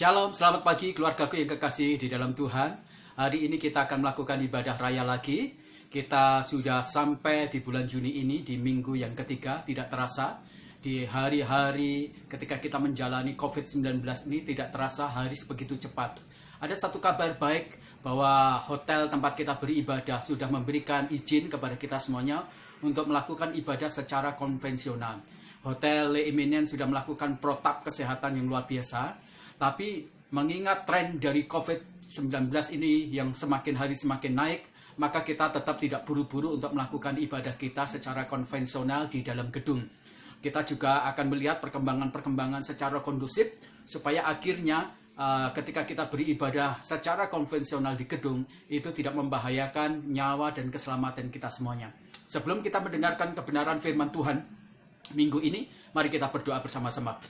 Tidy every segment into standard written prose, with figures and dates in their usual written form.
Shalom, selamat pagi keluargaku yang kekasih di dalam Tuhan. Hari ini kita akan melakukan ibadah raya lagi. Kita sudah sampai di bulan Juni ini, di minggu yang ketiga, tidak terasa. Di hari-hari ketika kita menjalani COVID-19 ini tidak terasa hari sebegitu cepat. Ada satu kabar baik bahwa hotel tempat kita beribadah sudah memberikan izin kepada kita semuanya untuk melakukan ibadah secara konvensional. Hotel Le Eminent sudah melakukan protap kesehatan yang luar biasa. Tapi mengingat tren dari COVID-19 ini yang semakin hari semakin naik, maka kita tetap tidak buru-buru untuk melakukan ibadah kita secara konvensional di dalam gedung. Kita juga akan melihat perkembangan-perkembangan secara kondusif, supaya akhirnya ketika kita beribadah secara konvensional di gedung, itu tidak membahayakan nyawa dan keselamatan kita semuanya. Sebelum kita mendengarkan kebenaran firman Tuhan minggu ini, mari kita berdoa bersama-sama.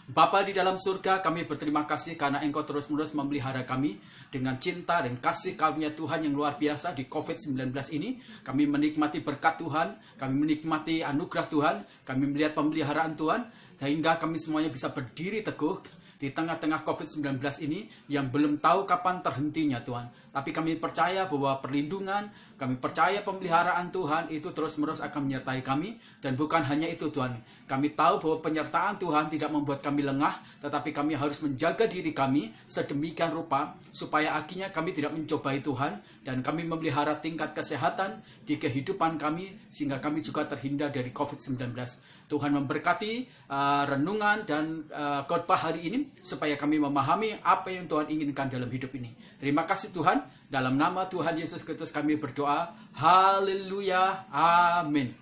Bapa di dalam surga, kami berterima kasih karena Engkau terus-menerus memelihara kami dengan cinta dan kasih karunia Tuhan yang luar biasa di COVID-19 ini. Kami menikmati berkat Tuhan, kami menikmati anugerah Tuhan, kami melihat pemeliharaan Tuhan, sehingga kami semuanya bisa berdiri teguh di tengah-tengah COVID-19 ini yang belum tahu kapan terhentinya Tuhan. Tapi kami percaya bahwa perlindungan, kami percaya pemeliharaan Tuhan itu terus-menerus akan menyertai kami. Dan bukan hanya itu Tuhan, kami tahu bahwa penyertaan Tuhan tidak membuat kami lengah, tetapi kami harus menjaga diri kami sedemikian rupa, supaya akhirnya kami tidak mencobai Tuhan, dan kami memelihara tingkat kesehatan di kehidupan kami, sehingga kami juga terhindar dari COVID-19. Tuhan memberkati renungan dan khotbah hari ini, supaya kami memahami apa yang Tuhan inginkan dalam hidup ini. Terima kasih Tuhan, dalam nama Tuhan Yesus Kristus kami berdoa. Haleluya, amin.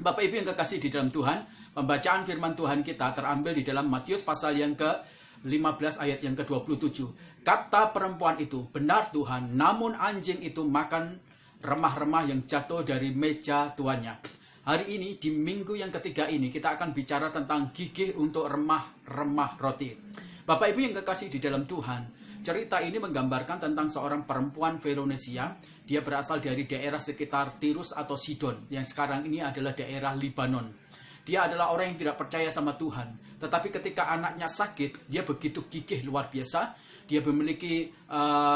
Bapak Ibu yang kekasih di dalam Tuhan, pembacaan firman Tuhan kita terambil di dalam Matius pasal yang ke-15 ayat yang ke-27. Kata perempuan itu, benar Tuhan, namun anjing itu makan remah-remah yang jatuh dari meja tuannya. Hari ini, di minggu yang ketiga ini, kita akan bicara tentang gigih untuk remah-remah roti. Bapak Ibu yang kekasih di dalam Tuhan, cerita ini menggambarkan tentang seorang perempuan Veronesia. Dia berasal dari daerah sekitar Tirus atau Sidon, yang sekarang ini adalah daerah Libanon. Dia adalah orang yang tidak percaya sama Tuhan. Tetapi ketika anaknya sakit, dia begitu gigih luar biasa. Dia memiliki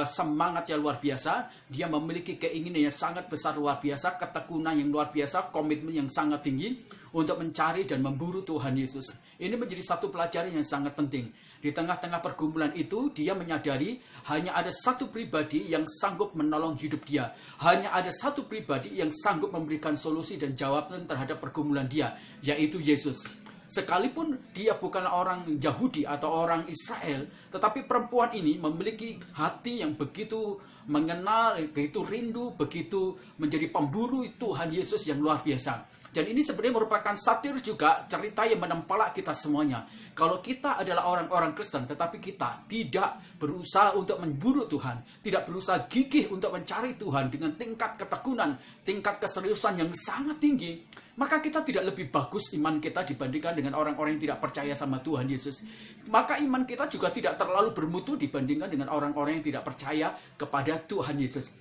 semangat yang luar biasa. Dia memiliki keinginan yang sangat besar luar biasa. Ketekunan yang luar biasa. Komitmen yang sangat tinggi untuk mencari dan memburu Tuhan Yesus. Ini menjadi satu pelajaran yang sangat penting. Di tengah-tengah pergumulan itu, dia menyadari hanya ada satu pribadi yang sanggup menolong hidup dia. Hanya ada satu pribadi yang sanggup memberikan solusi dan jawaban terhadap pergumulan dia, yaitu Yesus. Sekalipun dia bukan orang Yahudi atau orang Israel, tetapi perempuan ini memiliki hati yang begitu mengenal, begitu rindu, begitu menjadi pemburu Tuhan Yesus yang luar biasa. Dan ini sebenarnya merupakan satir juga, cerita yang menempelak kita semuanya. Kalau kita adalah orang-orang Kristen, tetapi kita tidak berusaha untuk memburu Tuhan, tidak berusaha gigih untuk mencari Tuhan dengan tingkat ketekunan, tingkat keseriusan yang sangat tinggi, maka kita tidak lebih bagus iman kita dibandingkan dengan orang-orang yang tidak percaya sama Tuhan Yesus. Maka iman kita juga tidak terlalu bermutu dibandingkan dengan orang-orang yang tidak percaya kepada Tuhan Yesus.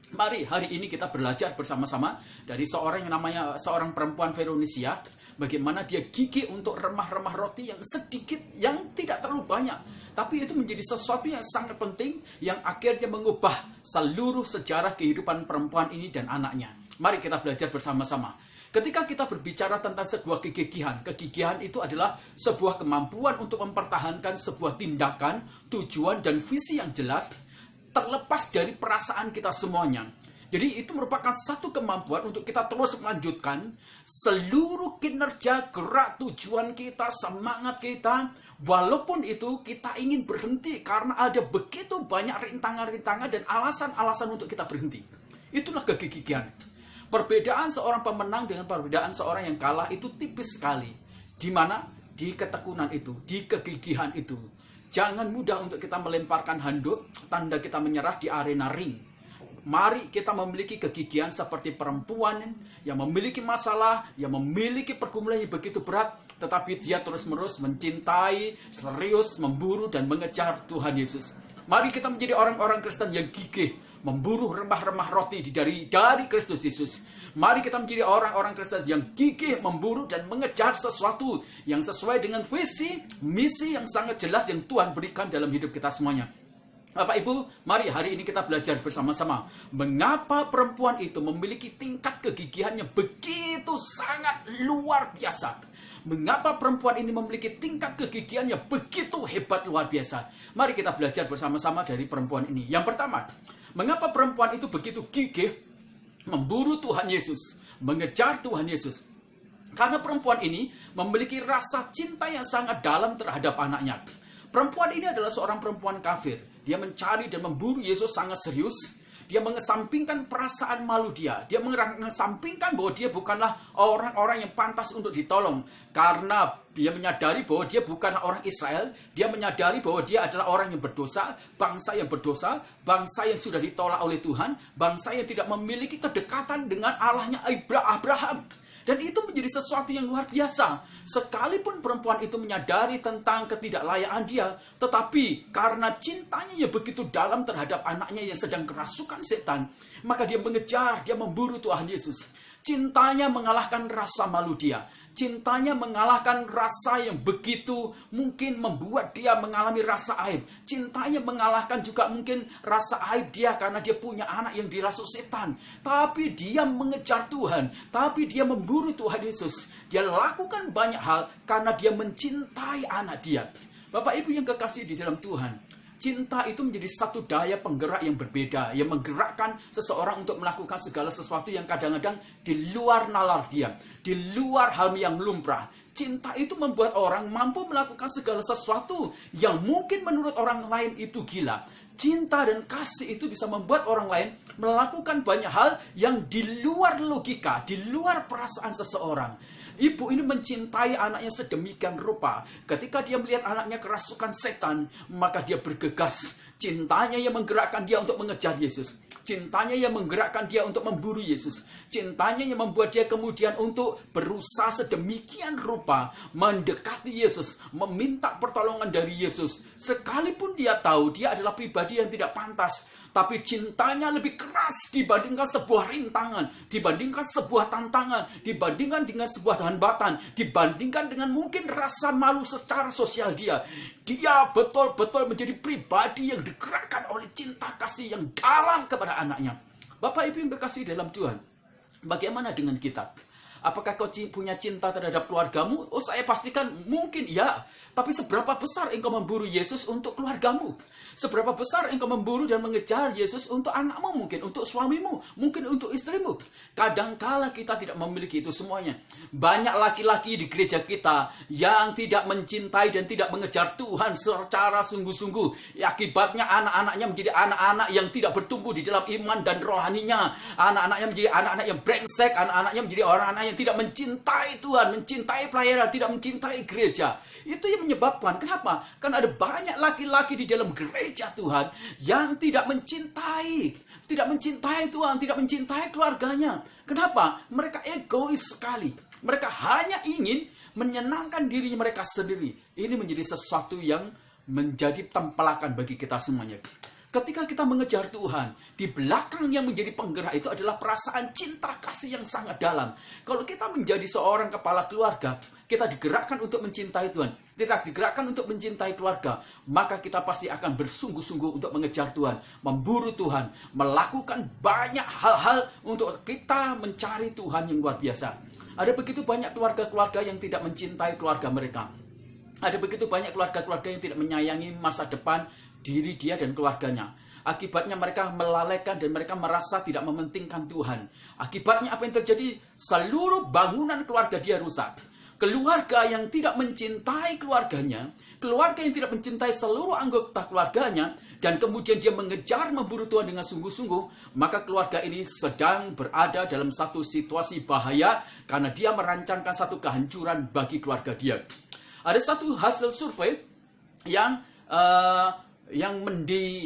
Mari hari ini kita belajar bersama-sama dari seorang perempuan Veronesia, bagaimana dia gigih untuk remah-remah roti yang sedikit, yang tidak terlalu banyak, tapi itu menjadi sesuatu yang sangat penting yang akhirnya mengubah seluruh sejarah kehidupan perempuan ini dan anaknya. Mari kita belajar bersama-sama. Ketika kita berbicara tentang sebuah kegigihan itu adalah sebuah kemampuan untuk mempertahankan sebuah tindakan, tujuan, dan visi yang jelas, terlepas dari perasaan kita semuanya. Jadi itu merupakan satu kemampuan untuk kita terus melanjutkan seluruh kinerja, gerak, tujuan kita, semangat kita. Walaupun itu kita ingin berhenti karena ada begitu banyak rintangan-rintangan dan alasan-alasan untuk kita berhenti. Itulah kegigihan. Perbedaan seorang pemenang dengan perbedaan seorang yang kalah itu tipis sekali. Di mana? Di ketekunan itu, di kegigihan itu. Jangan mudah untuk kita melemparkan handuk, tanda kita menyerah di arena ring. Mari kita memiliki kegigihan seperti perempuan yang memiliki masalah, yang memiliki pergumulan yang begitu berat, tetapi dia terus-menerus mencintai, serius, memburu, dan mengejar Tuhan Yesus. Mari kita menjadi orang-orang Kristen yang gigih, memburu remah-remah roti dari Kristus Yesus. Mari kita menjadi orang-orang Kristen yang gigih memburu dan mengejar sesuatu yang sesuai dengan visi, misi yang sangat jelas yang Tuhan berikan dalam hidup kita semuanya. Bapak Ibu, mari hari ini kita belajar bersama-sama mengapa perempuan itu memiliki tingkat kegigihannya begitu sangat luar biasa. Mengapa perempuan ini memiliki tingkat kegigihannya begitu hebat luar biasa. Mari kita belajar bersama-sama dari perempuan ini. Yang pertama, mengapa perempuan itu begitu gigih memburu Tuhan Yesus, mengejar Tuhan Yesus. Karena perempuan ini memiliki rasa cinta yang sangat dalam terhadap anaknya. Perempuan ini adalah seorang perempuan kafir. Dia mencari dan memburu Yesus sangat serius. Dia mengesampingkan perasaan malu dia. Dia mengesampingkan bahwa dia bukanlah orang-orang yang pantas untuk ditolong. Karena dia menyadari bahwa dia bukanlah orang Israel. Dia menyadari bahwa dia adalah orang yang berdosa. Bangsa yang berdosa. Bangsa yang sudah ditolak oleh Tuhan. Bangsa yang tidak memiliki kedekatan dengan Allahnya Abraham. Dan itu menjadi sesuatu yang luar biasa. Sekalipun perempuan itu menyadari tentang ketidaklayaan dia, tetapi karena cintanya yang begitu dalam terhadap anaknya yang sedang kerasukan setan, maka dia mengejar, dia memburu Tuhan Yesus. Cintanya mengalahkan rasa malu dia. Cintanya mengalahkan rasa yang begitu mungkin membuat dia mengalami rasa aib. Cintanya mengalahkan juga mungkin rasa aib dia karena dia punya anak yang dirasuk setan. Tapi dia mengejar Tuhan. Tapi dia memburu Tuhan Yesus. Dia lakukan banyak hal karena dia mencintai anak dia. Bapak Ibu yang kekasih di dalam Tuhan, cinta itu menjadi satu daya penggerak yang berbeda, yang menggerakkan seseorang untuk melakukan segala sesuatu yang kadang-kadang di luar nalar dia, di luar hal yang lumrah. Cinta itu membuat orang mampu melakukan segala sesuatu yang mungkin menurut orang lain itu gila. Cinta dan kasih itu bisa membuat orang lain melakukan banyak hal yang di luar logika, di luar perasaan seseorang. Ibu ini mencintai anaknya sedemikian rupa. Ketika dia melihat anaknya kerasukan setan, maka dia bergegas. Cintanya yang menggerakkan dia untuk mengejar Yesus. Cintanya yang menggerakkan dia untuk memburu Yesus. Cintanya yang membuat dia kemudian untuk berusaha sedemikian rupa mendekati Yesus, meminta pertolongan dari Yesus. Sekalipun dia tahu dia adalah pribadi yang tidak pantas, tapi cintanya lebih keras dibandingkan sebuah rintangan, dibandingkan sebuah tantangan, dibandingkan dengan sebuah hambatan, dibandingkan dengan mungkin rasa malu secara sosial dia. Dia betul-betul menjadi pribadi yang digerakkan oleh cinta kasih yang dalam kepada anaknya. Bapak Ibu yang kekasih dalam Tuhan, bagaimana dengan kita? Apakah kau punya cinta terhadap keluargamu? Oh, saya pastikan mungkin ya. Tapi seberapa besar engkau memburu Yesus untuk keluargamu? Seberapa besar engkau memburu dan mengejar Yesus untuk anakmu mungkin, untuk suamimu, mungkin untuk istrimu? Kadangkala kita tidak memiliki itu semuanya. Banyak laki-laki di gereja kita yang tidak mencintai dan tidak mengejar Tuhan secara sungguh-sungguh. Akibatnya anak-anaknya menjadi anak-anak yang tidak bertumbuh di dalam iman dan rohaninya. Anak-anaknya menjadi anak-anak yang brengsek, anak-anaknya menjadi orang-anak yang tidak mencintai Tuhan, mencintai pelayanan, tidak mencintai gereja. Itu yang menyebabkan, kenapa? Karena ada banyak laki-laki di dalam gereja Tuhan yang tidak mencintai Tuhan, tidak mencintai keluarganya. Kenapa? Mereka egois sekali. Mereka hanya ingin menyenangkan diri mereka sendiri. Ini menjadi sesuatu yang menjadi tempelakan bagi kita semuanya. Ketika kita mengejar Tuhan, di belakang yang menjadi penggerak itu adalah perasaan cinta kasih yang sangat dalam. Kalau kita menjadi seorang kepala keluarga, kita digerakkan untuk mencintai Tuhan, kita digerakkan untuk mencintai keluarga, maka kita pasti akan bersungguh-sungguh untuk mengejar Tuhan, memburu Tuhan, melakukan banyak hal-hal untuk kita mencari Tuhan yang luar biasa. Ada begitu banyak keluarga-keluarga yang tidak mencintai keluarga mereka. Ada begitu banyak keluarga-keluarga yang tidak menyayangi masa depan diri dia dan keluarganya. Akibatnya mereka melalaikan dan mereka merasa tidak mementingkan Tuhan. Akibatnya apa yang terjadi? Seluruh bangunan keluarga dia rusak. Keluarga yang tidak mencintai keluarganya, keluarga yang tidak mencintai seluruh anggota keluarganya, dan kemudian dia mengejar memburu Tuhan dengan sungguh-sungguh, maka keluarga ini sedang berada dalam satu situasi bahaya karena dia merancangkan satu kehancuran bagi keluarga dia. Ada satu hasil survei yang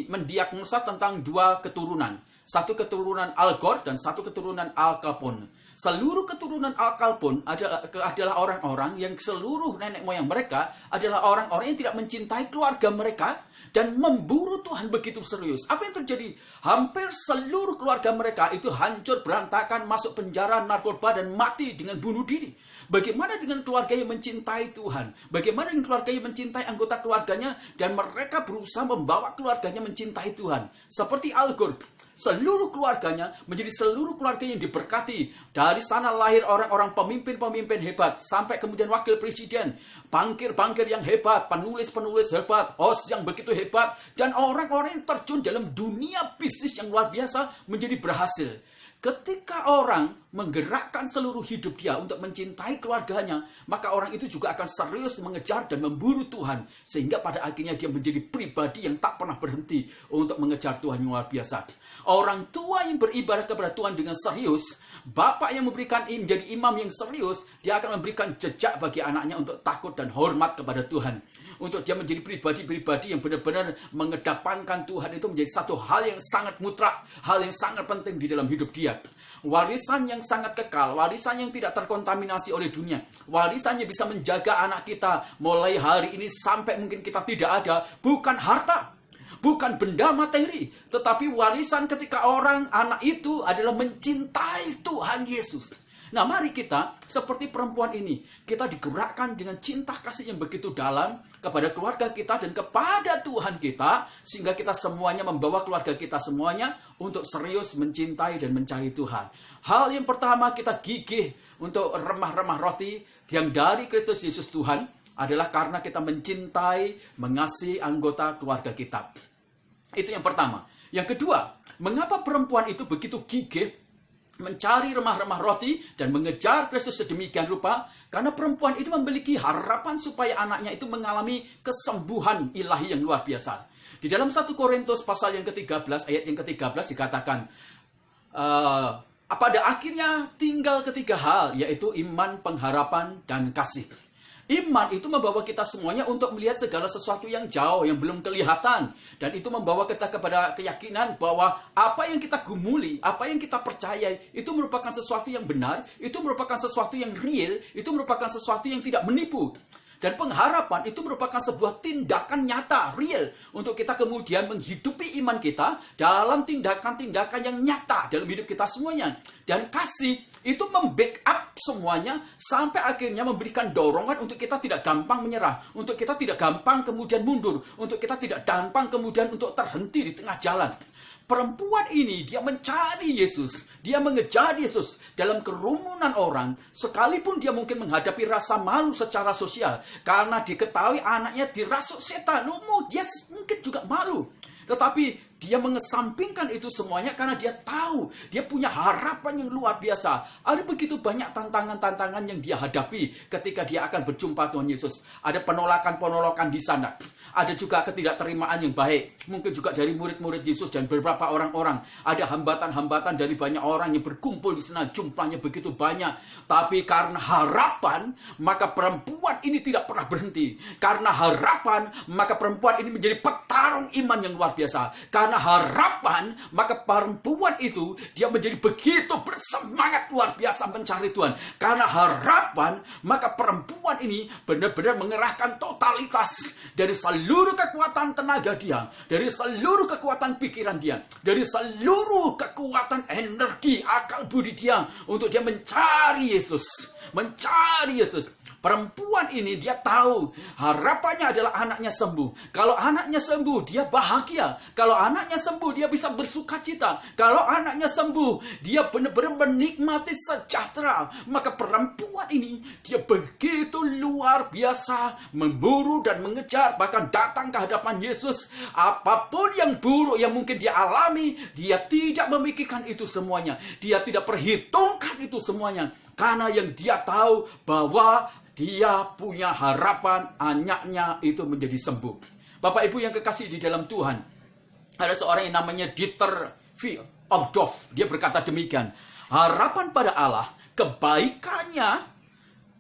mendiagnosa tentang dua keturunan. Satu keturunan Al Gore dan satu keturunan Al Capone. Seluruh keturunan Akal pun adalah orang-orang yang seluruh nenek moyang mereka adalah orang-orang yang tidak mencintai keluarga mereka dan memburu Tuhan begitu serius. Apa yang terjadi? Hampir seluruh keluarga mereka itu hancur berantakan, masuk penjara, narkoba, dan mati dengan bunuh diri. Bagaimana dengan keluarga yang mencintai Tuhan? Bagaimana dengan keluarga yang mencintai anggota keluarganya dan mereka berusaha membawa keluarganya mencintai Tuhan? Seperti Al Gore, seluruh keluarganya menjadi seluruh keluarga yang diberkati. Dari sana lahir orang-orang pemimpin-pemimpin hebat, sampai kemudian wakil presiden, bankir-bankir yang hebat, penulis-penulis hebat, host yang begitu hebat, dan orang-orang yang terjun dalam dunia bisnis yang luar biasa menjadi berhasil. Ketika orang menggerakkan seluruh hidup dia untuk mencintai keluarganya, maka orang itu juga akan serius mengejar dan memburu Tuhan. Sehingga pada akhirnya dia menjadi pribadi yang tak pernah berhenti untuk mengejar Tuhan yang luar biasa. Orang tua yang beribadah kepada Tuhan dengan serius, bapak yang memberikan menjadi imam yang serius, dia akan memberikan jejak bagi anaknya untuk takut dan hormat kepada Tuhan. Untuk dia menjadi pribadi-pribadi yang benar-benar mengedepankan Tuhan itu menjadi satu hal yang sangat mutlak, hal yang sangat penting di dalam hidup dia. Warisan yang sangat kekal, warisan yang tidak terkontaminasi oleh dunia, warisan yang bisa menjaga anak kita mulai hari ini sampai mungkin kita tidak ada, bukan harta, bukan benda materi, tetapi warisan ketika anak itu adalah mencintai Tuhan Yesus. Nah, mari kita seperti perempuan ini, kita digerakkan dengan cinta kasih yang begitu dalam kepada keluarga kita dan kepada Tuhan kita, sehingga kita semuanya membawa keluarga kita semuanya untuk serius mencintai dan mencari Tuhan. Hal yang pertama, kita gigih untuk remah-remah roti yang dari Kristus Yesus Tuhan adalah karena kita mencintai, mengasihi anggota keluarga kita. Itu yang pertama. Yang kedua, mengapa perempuan itu begitu gigih mencari remah-remah roti dan mengejar Kristus sedemikian rupa? Karena perempuan itu memiliki harapan supaya anaknya itu mengalami kesembuhan ilahi yang luar biasa. Di dalam 1 Korintus pasal yang ke-13, ayat yang ke-13 dikatakan, pada akhirnya tinggal ketiga hal, yaitu iman, pengharapan, dan kasih. Iman itu membawa kita semuanya untuk melihat segala sesuatu yang jauh, yang belum kelihatan. Dan itu membawa kita kepada keyakinan bahwa apa yang kita gumuli, apa yang kita percayai, itu merupakan sesuatu yang benar, itu merupakan sesuatu yang real, itu merupakan sesuatu yang tidak menipu. Dan pengharapan itu merupakan sebuah tindakan nyata, real, untuk kita kemudian menghidupi iman kita dalam tindakan-tindakan yang nyata dalam hidup kita semuanya. Dan kasih itu membackup semuanya sampai akhirnya memberikan dorongan untuk kita tidak gampang menyerah, untuk kita tidak gampang kemudian mundur, untuk kita tidak gampang kemudian untuk terhenti di tengah jalan. Perempuan ini, dia mencari Yesus, dia mengejar Yesus dalam kerumunan orang, sekalipun dia mungkin menghadapi rasa malu secara sosial, karena diketahui anaknya dirasuk setan, dia mungkin juga malu. Tetapi dia mengesampingkan itu semuanya karena dia tahu, dia punya harapan yang luar biasa. Ada begitu banyak tantangan-tantangan yang dia hadapi ketika dia akan berjumpa Tuhan Yesus. Ada penolakan-penolakan di sana. Ada juga ketidakterimaan yang baik. Mungkin juga dari murid-murid Yesus dan beberapa orang-orang. Ada hambatan-hambatan dari banyak orang yang berkumpul di sana. Jumlahnya begitu banyak. Tapi karena harapan, maka perempuan ini tidak pernah berhenti. Karena harapan, maka perempuan ini menjadi petarung iman yang luar biasa. Karena harapan, maka perempuan itu dia menjadi begitu bersemangat luar biasa mencari Tuhan. Karena harapan, maka perempuan ini benar-benar mengerahkan totalitas dari seluruh kekuatan tenaga dia, dari seluruh kekuatan pikiran dia, dari seluruh kekuatan energi, akal budi dia untuk dia mencari Yesus. Mencari Yesus. Perempuan ini dia tahu harapannya adalah anaknya sembuh. Kalau anaknya sembuh, dia bahagia. Kalau anaknya sembuh, dia bisa bersuka cita. Kalau anaknya sembuh, dia benar-benar menikmati sejahtera. Maka perempuan ini, dia begitu luar biasa memburu dan mengejar, bahkan datang ke hadapan Yesus. Apapun yang buruk yang mungkin dia alami, dia tidak memikirkan itu semuanya. Dia tidak perhitungkan itu semuanya. Karena yang dia tahu bahwa dia punya harapan anaknya itu menjadi sembuh. Bapak Ibu yang kekasih di dalam Tuhan, ada seorang yang namanya Dieter Uchtdorf. Dia berkata demikian, harapan pada Allah, kebaikannya,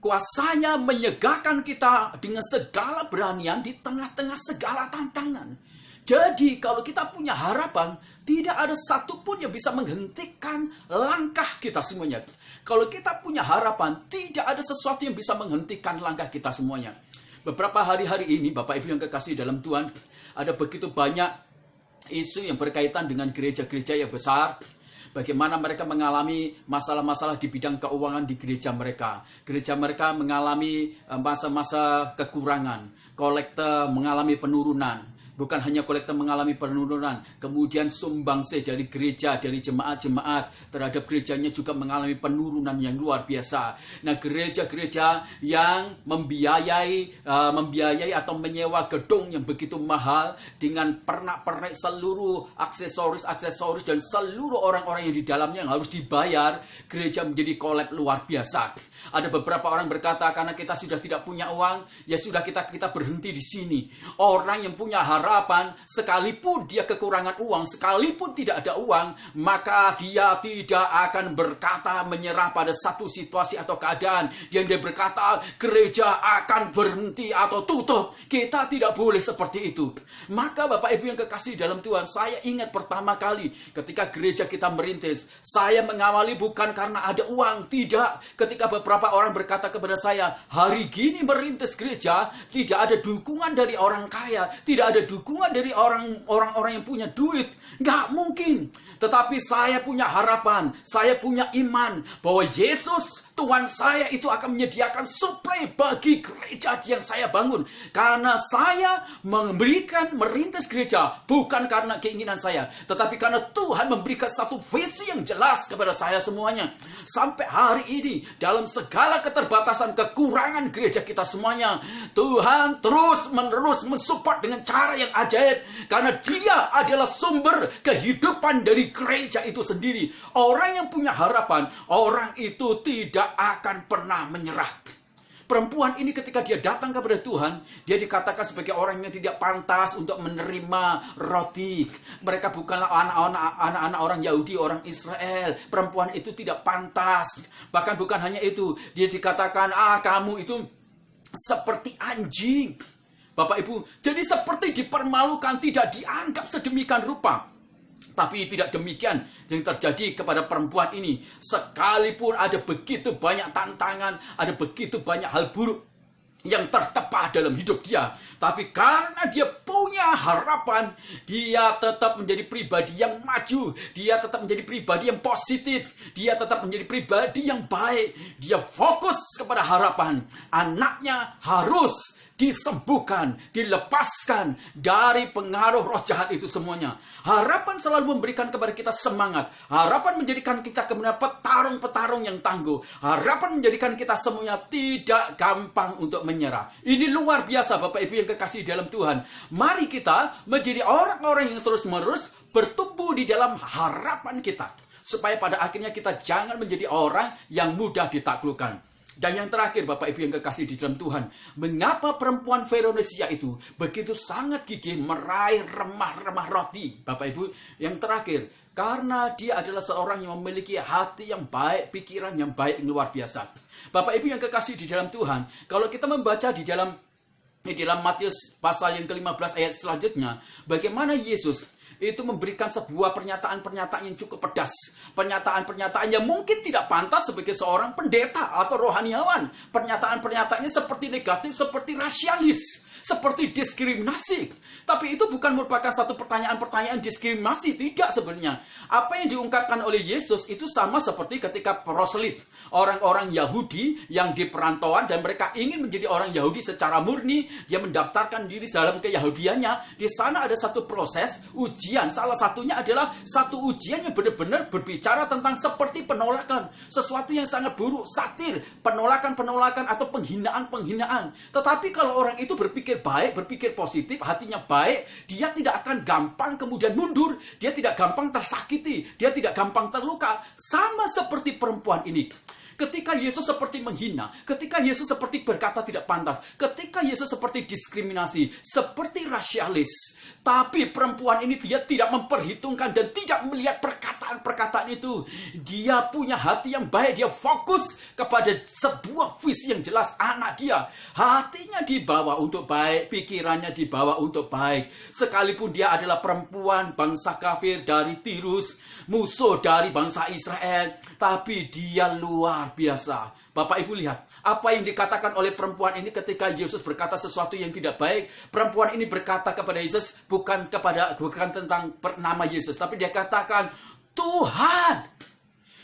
kuasanya menyegahkan kita dengan segala beranian di tengah-tengah segala tantangan. Jadi kalau kita punya harapan, tidak ada satupun yang bisa menghentikan langkah kita semuanya. Kalau kita punya harapan, tidak ada sesuatu yang bisa menghentikan langkah kita semuanya. Beberapa hari-hari ini, Bapak Ibu yang kekasih dalam Tuhan, ada begitu banyak isu yang berkaitan dengan gereja-gereja yang besar. Bagaimana mereka mengalami masalah-masalah di bidang keuangan di gereja mereka. Gereja mereka mengalami masa-masa kekurangan. Kolekte mengalami penurunan. Bukan hanya kolektor mengalami penurunan, kemudian sumbangsih dari gereja, dari jemaat-jemaat terhadap gerejanya juga mengalami penurunan yang luar biasa. Nah, gereja-gereja yang membiayai atau menyewa gedung yang begitu mahal dengan pernak-pernik seluruh aksesoris dan seluruh orang-orang yang di dalamnya yang harus dibayar, gereja menjadi kolab luar biasa. Ada beberapa orang berkata, karena kita sudah tidak punya uang, ya sudah kita berhenti di sini. Orang yang punya harapan, sekalipun dia kekurangan uang, sekalipun tidak ada uang, maka dia tidak akan berkata menyerah pada satu situasi atau keadaan yang dia berkata gereja akan berhenti atau tutup. Kita tidak boleh seperti itu. Maka Bapak Ibu yang kekasih dalam Tuhan, saya ingat pertama kali ketika gereja kita merintis, saya mengawali bukan karena ada uang, tidak. Ketika beberapa orang berkata kepada saya, hari gini merintis gereja, tidak ada dukungan dari orang kaya, tidak ada dukungan dari orang-orang yang punya duit. Nggak mungkin. Tetapi saya punya harapan, saya punya iman bahwa Yesus, Tuhan saya itu akan menyediakan suplai bagi gereja yang saya bangun. Karena saya merintis gereja bukan karena keinginan saya, tetapi karena Tuhan memberikan satu visi yang jelas kepada saya semuanya. Sampai hari ini, dalam segala keterbatasan, kekurangan gereja kita semuanya, Tuhan terus-menerus mensupport dengan cara yang ajaib. Karena Dia adalah sumber kehidupan dari gereja itu sendiri. Orang yang punya harapan, orang itu tidak akan pernah menyerah. Perempuan ini ketika dia datang kepada Tuhan, dia dikatakan sebagai orang yang tidak pantas untuk menerima roti. Mereka bukanlah anak-anak orang Yahudi, orang Israel. Perempuan itu tidak pantas. Bahkan bukan hanya itu, dia dikatakan, kamu itu seperti anjing. Bapak Ibu, jadi seperti dipermalukan, tidak dianggap sedemikian rupa. Tapi tidak demikian yang terjadi kepada perempuan ini. Sekalipun ada begitu banyak tantangan, ada begitu banyak hal buruk yang tertepah dalam hidup dia, tapi karena dia punya harapan, dia tetap menjadi pribadi yang maju, dia tetap menjadi pribadi yang positif, dia tetap menjadi pribadi yang baik. Dia fokus kepada harapan. Anaknya harus disembuhkan, dilepaskan dari pengaruh roh jahat itu semuanya. Harapan selalu memberikan kepada kita semangat. Harapan menjadikan kita kemudian petarung-petarung yang tangguh. Harapan menjadikan kita semuanya tidak gampang untuk menyerah. Ini luar biasa Bapak Ibu yang kekasih dalam Tuhan. Mari kita menjadi orang-orang yang terus-menerus bertumbuh di dalam harapan kita. Supaya pada akhirnya kita jangan menjadi orang yang mudah ditaklukkan. Dan yang terakhir Bapak Ibu yang kekasih di dalam Tuhan, mengapa perempuan Veronesia itu begitu sangat gigih meraih remah-remah roti? Bapak Ibu yang terakhir, karena dia adalah seorang yang memiliki hati yang baik, pikiran yang baik, yang luar biasa. Bapak Ibu yang kekasih di dalam Tuhan, kalau kita membaca di dalam Matius pasal yang ke-15 ayat selanjutnya, bagaimana Yesus itu memberikan sebuah pernyataan-pernyataan yang cukup pedas. Pernyataan-pernyataan yang mungkin tidak pantas sebagai seorang pendeta atau rohaniawan. Pernyataan-pernyataannya seperti negatif, seperti rasialis, seperti diskriminasi. Tapi itu bukan merupakan satu pertanyaan-pertanyaan diskriminasi. Tidak sebenarnya. Apa yang diungkapkan oleh Yesus itu sama seperti ketika proselyt. Orang-orang Yahudi yang di perantauan dan mereka ingin menjadi orang Yahudi secara murni. Dia mendaftarkan diri dalam keyahudiannya. Di sana ada satu proses ujian. Salah satunya adalah satu ujian yang benar-benar berbicara tentang seperti penolakan. Sesuatu yang sangat buruk, satir, penolakan-penolakan atau penghinaan-penghinaan. Tetapi kalau orang itu berpikir baik, berpikir positif, hatinya baik, dia tidak akan gampang kemudian mundur. Dia tidak gampang tersakiti. Dia tidak gampang terluka. Sama seperti perempuan ini. ketika Yesus seperti menghina, ketika Yesus seperti berkata tidak pantas, ketika Yesus seperti diskriminasi, seperti rasialis. Tapi perempuan ini dia tidak memperhitungkan dan tidak melihat perkataan-perkataan itu. Dia punya hati yang baik, dia fokus kepada sebuah visi yang jelas anak dia. Hatinya dibawa untuk baik, pikirannya dibawa untuk baik. Sekalipun dia adalah perempuan bangsa kafir dari Tirus, musuh dari bangsa Israel, tapi dia luar biasa. Bapak Ibu lihat, apa yang dikatakan oleh perempuan ini ketika Yesus berkata sesuatu yang tidak baik. Perempuan ini berkata kepada Yesus bukan tentang nama Yesus, tapi dia katakan Tuhan.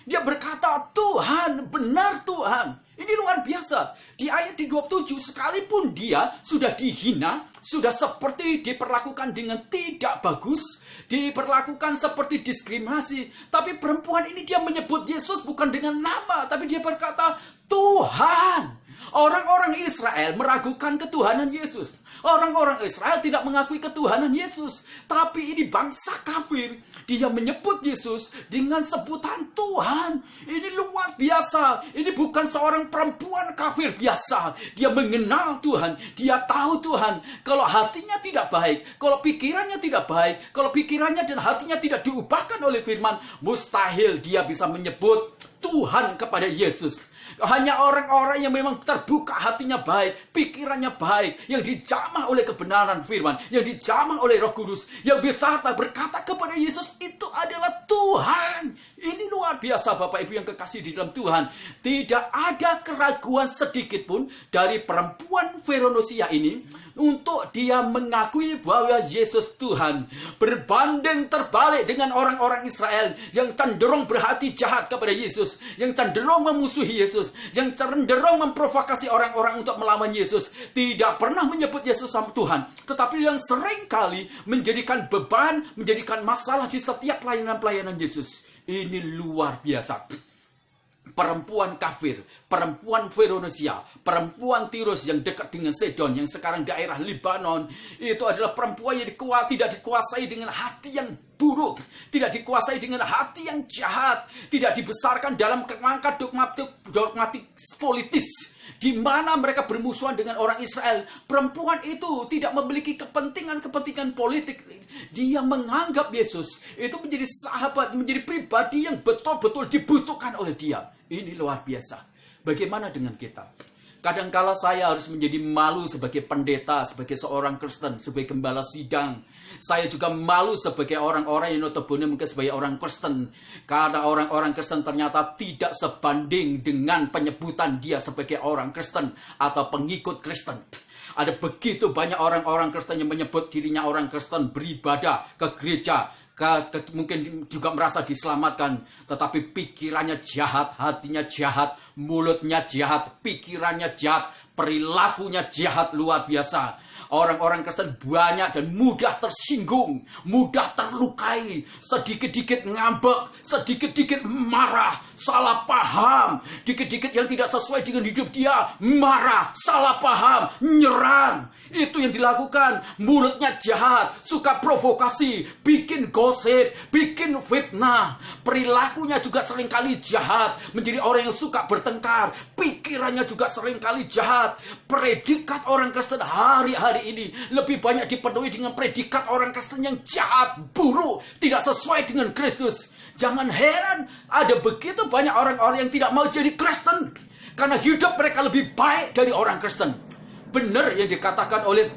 Dia berkata Tuhan, benar Tuhan. Ini luar biasa. Di ayat 27, sekalipun dia sudah dihina, sudah seperti diperlakukan dengan tidak bagus, diperlakukan seperti diskriminasi, tapi perempuan ini dia menyebut Yesus bukan dengan nama, tapi dia berkata Tuhan. Orang-orang Israel meragukan ketuhanan Yesus. Orang-orang Israel tidak mengakui ketuhanan Yesus. Tapi ini bangsa kafir. Dia menyebut Yesus dengan sebutan Tuhan. Ini luar biasa. Ini bukan seorang perempuan kafir biasa. Dia mengenal Tuhan. Dia tahu Tuhan. Kalau hatinya tidak baik, kalau pikirannya tidak baik, kalau pikirannya dan hatinya tidak diubahkan oleh firman, mustahil dia bisa menyebut Tuhan kepada Yesus. Hanya orang-orang yang memang terbuka hatinya baik, pikirannya baik, yang dijamah oleh kebenaran firman, yang dijamah oleh Roh Kudus, yang bisa berkata kepada Yesus itu adalah Tuhan. Ini luar biasa Bapak Ibu yang kekasih di dalam Tuhan. Tidak ada keraguan sedikit pun dari perempuan Veronosia ini untuk dia mengakui bahwa Yesus Tuhan. Berbanding terbalik dengan orang-orang Israel yang cenderung berhati jahat kepada Yesus, yang cenderung memusuhi Yesus, yang cenderung memprovokasi orang-orang untuk melawan Yesus. Tidak pernah menyebut Yesus sama Tuhan, tetapi yang seringkali menjadikan beban, menjadikan masalah di setiap pelayanan-pelayanan Yesus. Ini luar biasa. Perempuan kafir, perempuan Veronosia, perempuan Tirus yang dekat dengan Sidon, yang sekarang daerah Libanon, itu adalah perempuan yang tidak dikuasai dengan hati yang buruk, tidak dikuasai dengan hati yang jahat, tidak dibesarkan dalam kerangka dogmatis politis, di mana mereka bermusuhan dengan orang Israel. Perempuan itu tidak memiliki kepentingan politik. Dia menganggap Yesus itu menjadi sahabat, menjadi pribadi yang betul-betul dibutuhkan oleh dia. Ini luar biasa. Bagaimana dengan kita? Kadangkala saya harus menjadi malu sebagai pendeta, sebagai seorang Kristen, sebagai gembala sidang. Saya juga malu sebagai orang-orang yang notabene mungkin sebagai orang Kristen. Karena orang-orang Kristen ternyata tidak sebanding dengan penyebutan dia sebagai orang Kristen atau pengikut Kristen. Ada begitu banyak orang-orang Kristen yang menyebut dirinya orang Kristen, beribadah ke gereja, mungkin juga merasa diselamatkan, tetapi pikirannya jahat, hatinya jahat, mulutnya jahat, pikirannya jahat, perilakunya jahat luar biasa. Orang-orang Kristen banyak dan mudah tersinggung, mudah terlukai, sedikit-dikit ngambek, sedikit-dikit marah, salah paham, dikit-dikit yang tidak sesuai dengan hidup dia, marah, salah paham, nyerang. Itu yang dilakukan. Mulutnya jahat, suka provokasi, bikin gosip, bikin fitnah. Perilakunya juga seringkali jahat, menjadi orang yang suka bertengkar. Pikirannya juga seringkali jahat. Predikat orang Kristen hari-hari ini lebih banyak dipenuhi dengan predikat orang Kristen yang jahat, buruk, tidak sesuai dengan Kristus. Jangan heran ada begitu banyak orang-orang yang tidak mau jadi Kristen karena hidup mereka lebih baik dari orang Kristen. Benar yang dikatakan oleh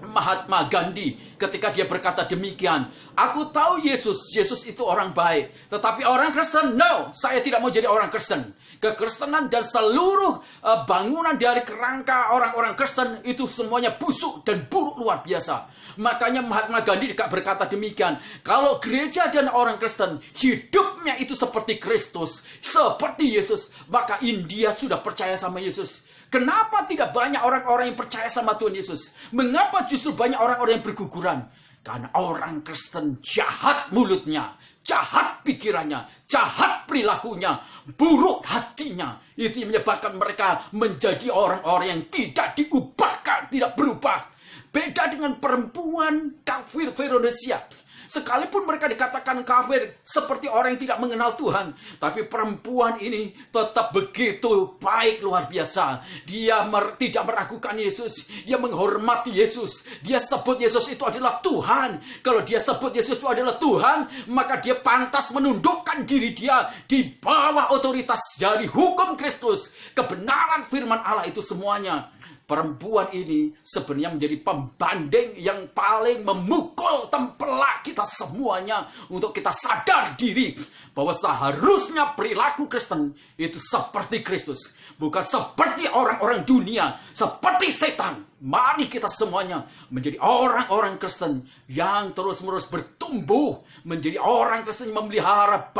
Mahatma Gandhi ketika dia berkata demikian. Aku tahu Yesus itu orang baik, tetapi orang Kristen, no, saya tidak mau jadi orang Kristen. Kekristenan dan seluruh bangunan dari kerangka orang-orang Kristen itu semuanya busuk dan buruk luar biasa. Makanya Mahatma Gandhi berkata demikian, kalau gereja dan orang Kristen hidupnya itu seperti Kristus, seperti Yesus, maka India sudah percaya sama Yesus. Kenapa tidak banyak orang-orang yang percaya sama Tuhan Yesus? Mengapa justru banyak orang-orang yang berguguran? Karena orang Kristen jahat mulutnya, jahat pikirannya, jahat perilakunya, buruk hatinya. Itu yang menyebabkan mereka menjadi orang-orang yang tidak diubahkan, tidak berubah. Beda dengan perempuan kafir Veronosia. Sekalipun mereka dikatakan kafir seperti orang yang tidak mengenal Tuhan, tapi perempuan ini tetap begitu baik, luar biasa. Dia tidak meragukan Yesus, dia menghormati Yesus. Dia sebut Yesus itu adalah Tuhan. Kalau dia sebut Yesus itu adalah Tuhan, maka dia pantas menundukkan diri dia di bawah otoritas dari hukum Kristus. Kebenaran firman Allah itu semuanya. Perempuan ini sebenarnya menjadi pembanding yang paling memukul tempelak kita semuanya untuk kita sadar diri bahwa seharusnya perilaku Kristen itu seperti Kristus, bukan seperti orang-orang dunia, seperti setan. Mari kita semuanya menjadi orang-orang Kristen yang terus-menerus bertumbuh, menjadi orang Kristen yang memelihara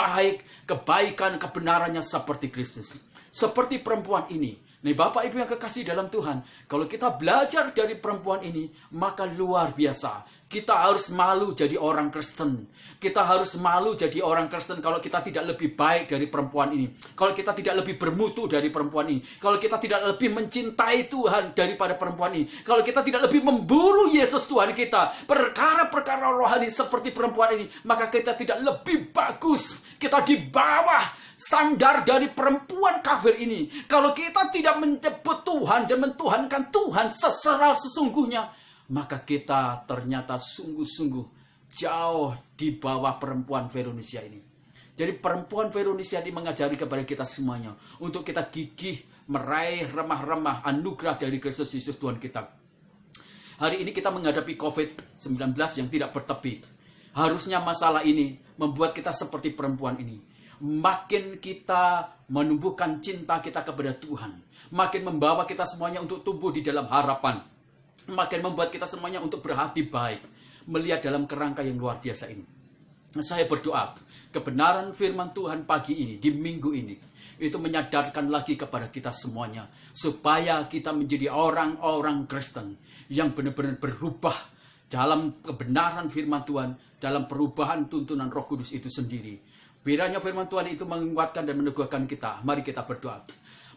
kebaikan, kebenarannya seperti Kristus. Seperti perempuan ini. Nih Bapak Ibu yang kekasih dalam Tuhan, kalau kita belajar dari perempuan ini, maka luar biasa. Kita harus malu jadi orang Kristen. Kita harus malu jadi orang Kristen kalau kita tidak lebih baik dari perempuan ini. Kalau kita tidak lebih bermutu dari perempuan ini. Kalau kita tidak lebih mencintai Tuhan daripada perempuan ini. Kalau kita tidak lebih memburu Yesus Tuhan kita. Perkara-perkara rohani seperti perempuan ini. Maka kita tidak lebih bagus. Kita di bawah standar dari perempuan kafir ini. Kalau kita tidak menyebut Tuhan dan mentuhankan Tuhan secara sesungguhnya, maka kita ternyata sungguh-sungguh jauh di bawah perempuan Veronica ini. Jadi perempuan Veronica ini mengajari kepada kita semuanya untuk kita gigih meraih remah-remah anugerah dari Kristus Yesus Tuhan kita. Hari ini kita menghadapi COVID-19 yang tidak bertepi. Harusnya masalah ini membuat kita seperti perempuan ini. Makin kita menumbuhkan cinta kita kepada Tuhan, makin membawa kita semuanya untuk tumbuh di dalam harapan, makin membuat kita semuanya untuk berhati baik, melihat dalam kerangka yang luar biasa ini. Saya berdoa, kebenaran firman Tuhan pagi ini, di minggu ini, itu menyadarkan lagi kepada kita semuanya, supaya kita menjadi orang-orang Kristen yang benar-benar berubah dalam kebenaran firman Tuhan, dalam perubahan tuntunan Roh Kudus itu sendiri. Kiranya firman Tuhan itu menguatkan dan meneguhkan kita. Mari kita berdoa.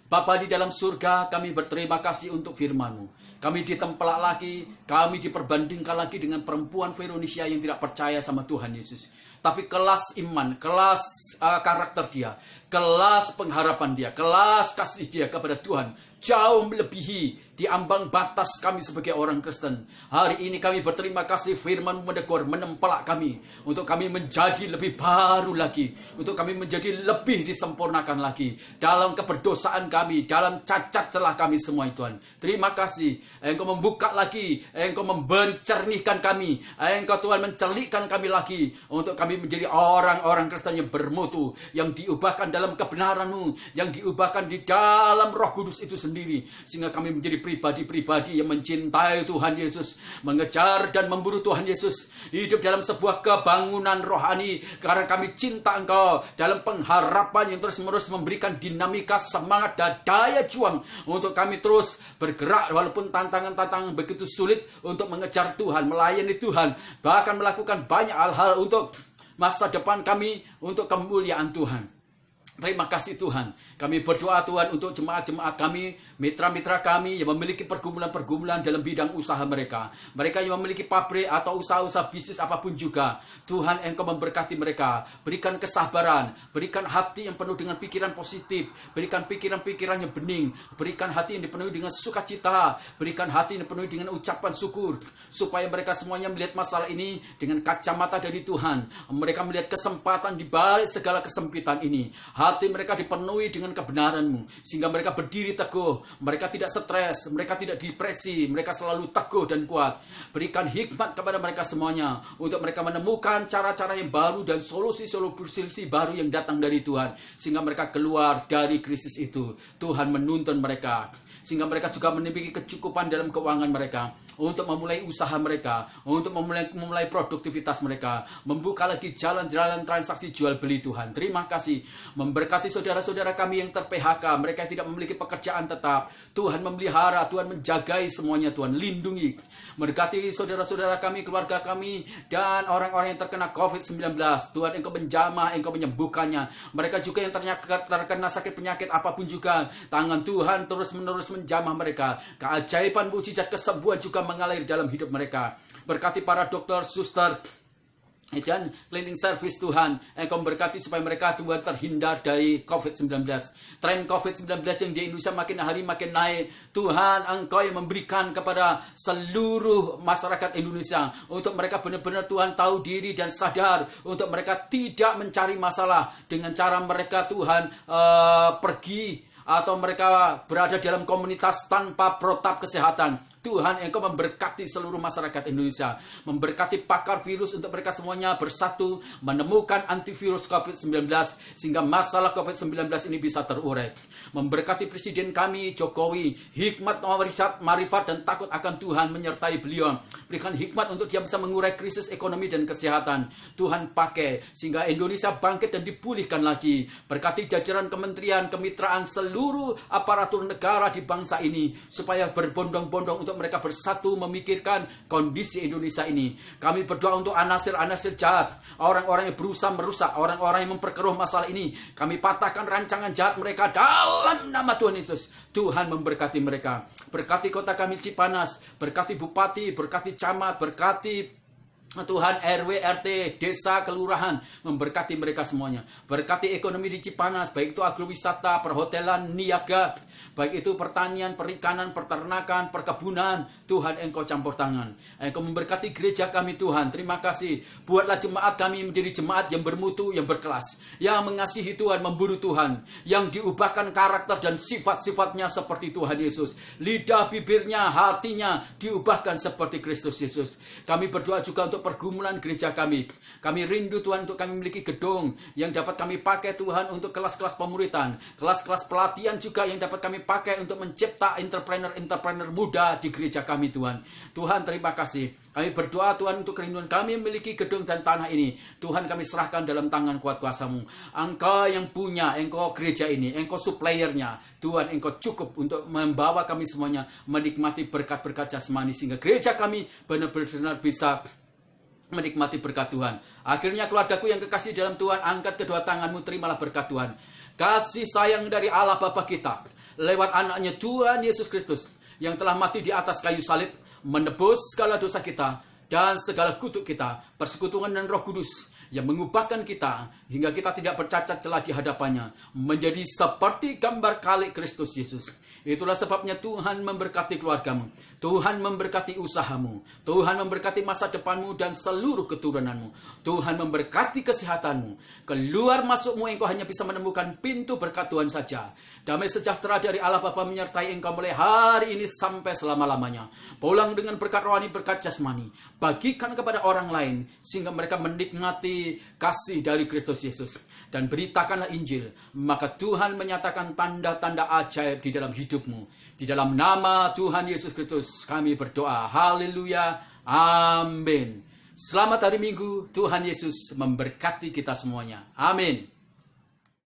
Bapa di dalam surga, kami berterima kasih untuk firman-Mu. Kami ditempelak lagi, kami diperbandingkan lagi dengan perempuan Veronica yang tidak percaya sama Tuhan Yesus. Tapi kelas iman, kelas karakter dia, kelas pengharapan dia, kelas kasih dia kepada Tuhan jauh melebihi di ambang batas kami sebagai orang Kristen. Hari ini kami berterima kasih firman menegur, menempelak kami untuk kami menjadi lebih baru lagi, untuk kami menjadi lebih disempurnakan lagi dalam keberdosaan kami, dalam cacat celah kami semua Tuhan. Terima kasih Engkau membuka lagi, Engkau mencernihkan kami, Engkau Tuhan mencelikkan kami lagi untuk kami menjadi orang-orang Kristen yang bermutu, yang diubahkan dalam kebenaran-Mu, yang diubahkan di dalam Roh Kudus itu sendiri, sehingga kami menjadi pribadi-pribadi yang mencintai Tuhan Yesus, mengejar dan memburu Tuhan Yesus, hidup dalam sebuah kebangunan rohani karena kami cinta Engkau, dalam pengharapan yang terus-menerus memberikan dinamika semangat dan daya juang untuk kami terus bergerak walaupun tantangan-tantangan begitu sulit untuk mengejar Tuhan, melayani Tuhan, bahkan melakukan banyak hal-hal untuk masa depan kami, untuk kemuliaan Tuhan. Terima kasih Tuhan. Kami berdoa Tuhan untuk jemaat-jemaat kami, mitra-mitra kami yang memiliki pergumulan-pergumulan dalam bidang usaha mereka. Mereka yang memiliki pabrik atau usaha-usaha bisnis apapun juga. Tuhan Engkau memberkati mereka. Berikan kesabaran, berikan hati yang penuh dengan pikiran positif, berikan pikiran-pikiran yang bening, berikan hati yang dipenuhi dengan sukacita, berikan hati yang dipenuhi dengan ucapan syukur, supaya mereka semuanya melihat masalah ini dengan kacamata dari Tuhan. Mereka melihat kesempatan di balik segala kesempitan ini. Hati mereka dipenuhi dengan kebenaran-Mu, sehingga mereka berdiri teguh, mereka tidak stres, mereka tidak depresi, mereka selalu teguh dan kuat. Berikan hikmat kepada mereka semuanya, untuk mereka menemukan cara-cara yang baru dan solusi-solusi baru yang datang dari Tuhan, sehingga mereka keluar dari krisis itu. Tuhan menuntun mereka, sehingga mereka juga memiliki kecukupan dalam keuangan mereka, untuk memulai usaha mereka, untuk memulai produktivitas mereka, membuka lagi jalan-jalan transaksi jual beli Tuhan. Terima kasih, memberkati saudara-saudara kami yang ter-PHK, mereka yang tidak memiliki pekerjaan tetap. Tuhan memelihara, Tuhan menjagai semuanya, Tuhan lindungi. Memberkati saudara-saudara kami, keluarga kami, dan orang-orang yang terkena COVID-19. Tuhan Engkau menjamah, Engkau menyembuhkannya. Mereka juga yang terkena sakit penyakit apapun juga, tangan Tuhan terus-menerus menjamah mereka. Keajaiban, mukjizat, kesembuhan juga mengalir dalam hidup mereka. Berkati para dokter, suster, dan cleaning service Tuhan, Engkau memberkati supaya mereka Tuhan terhindar dari COVID-19. Tren COVID-19 yang di Indonesia makin hari makin naik. Tuhan, Engkau yang memberikan kepada seluruh masyarakat Indonesia untuk mereka benar-benar Tuhan tahu diri dan sadar untuk mereka tidak mencari masalah dengan cara mereka Tuhan pergi atau mereka berada dalam komunitas tanpa protap kesehatan. Tuhan, Engkau memberkati seluruh masyarakat Indonesia. Memberkati pakar virus untuk mereka semuanya bersatu menemukan antivirus COVID-19 sehingga masalah COVID-19 ini bisa terurai. Memberkati Presiden kami Jokowi, hikmat, marifat dan takut akan Tuhan menyertai beliau. Berikan hikmat untuk dia bisa mengurai krisis ekonomi dan kesehatan. Tuhan pakai sehingga Indonesia bangkit dan dipulihkan lagi. Berkati jajaran kementerian, kemitraan, seluruh aparatur negara di bangsa ini supaya berbondong-bondong untuk mereka bersatu memikirkan kondisi Indonesia ini. Kami berdoa untuk anasir-anasir jahat, orang-orang yang berusaha merusak, orang-orang yang memperkeruh masalah ini. Kami patahkan rancangan jahat mereka dalam nama Tuhan Yesus. Tuhan memberkati mereka. Berkati kota kami Cipanas, berkati bupati, berkati camat, berkati Tuhan RW, RT, desa, kelurahan, memberkati mereka semuanya. Berkati ekonomi di Cipanas, baik itu agrowisata, perhotelan, niaga, baik itu pertanian, perikanan, peternakan, perkebunan. Tuhan, Engkau campur tangan. Engkau memberkati gereja kami Tuhan. Terima kasih. Buatlah jemaat kami menjadi jemaat yang bermutu, yang berkelas, yang mengasihi Tuhan, memburu Tuhan, yang diubahkan karakter dan sifat-sifatnya seperti Tuhan Yesus. Lidah, bibirnya, hatinya diubahkan seperti Kristus Yesus. Kami berdoa juga untuk pergumulan gereja kami. Kami rindu Tuhan untuk kami memiliki gedung yang dapat kami pakai Tuhan untuk kelas-kelas pemuritan, kelas-kelas pelatihan juga yang dapat kami pakai untuk mencipta entrepreneur muda di gereja kami Tuhan. Tuhan, terima kasih. Kami berdoa Tuhan untuk kerinduan kami memiliki gedung dan tanah ini. Tuhan, kami serahkan dalam tangan kuat kuasa-Mu. Engkau yang punya, Engkau gereja ini, Engkau suppliernya. Tuhan, Engkau cukup untuk membawa kami semuanya menikmati berkat-berkat jasmani sehingga gereja kami benar-benar bisa menikmati berkat Tuhan. Akhirnya keluargaku yang kekasih dalam Tuhan, angkat kedua tanganmu, terimalah berkat Tuhan. Kasih sayang dari Allah Bapa kita lewat anaknya Tuhan Yesus Kristus yang telah mati di atas kayu salib, menebus segala dosa kita dan segala kutuk kita, persekutuan dan Roh Kudus yang mengubahkan kita hingga kita tidak bercacat celah di hadapannya, menjadi seperti gambar kalik Kristus Yesus. Itulah sebabnya Tuhan memberkati keluargamu, Tuhan memberkati usahamu, Tuhan memberkati masa depanmu dan seluruh keturunanmu. Tuhan memberkati kesehatanmu. Keluar masukmu engkau hanya bisa menemukan pintu berkat Tuhan saja. Damai sejahtera dari Allah Bapa menyertai engkau mulai hari ini sampai selama-lamanya. Pulang dengan berkat rohani, berkat jasmani. Bagikan kepada orang lain sehingga mereka menikmati kasih dari Kristus Yesus. Dan beritakanlah Injil, maka Tuhan menyatakan tanda-tanda ajaib di dalam hidupmu. Di dalam nama Tuhan Yesus Kristus kami berdoa. Haleluya. Amin. Selamat hari Minggu. Tuhan Yesus memberkati kita semuanya. Amin.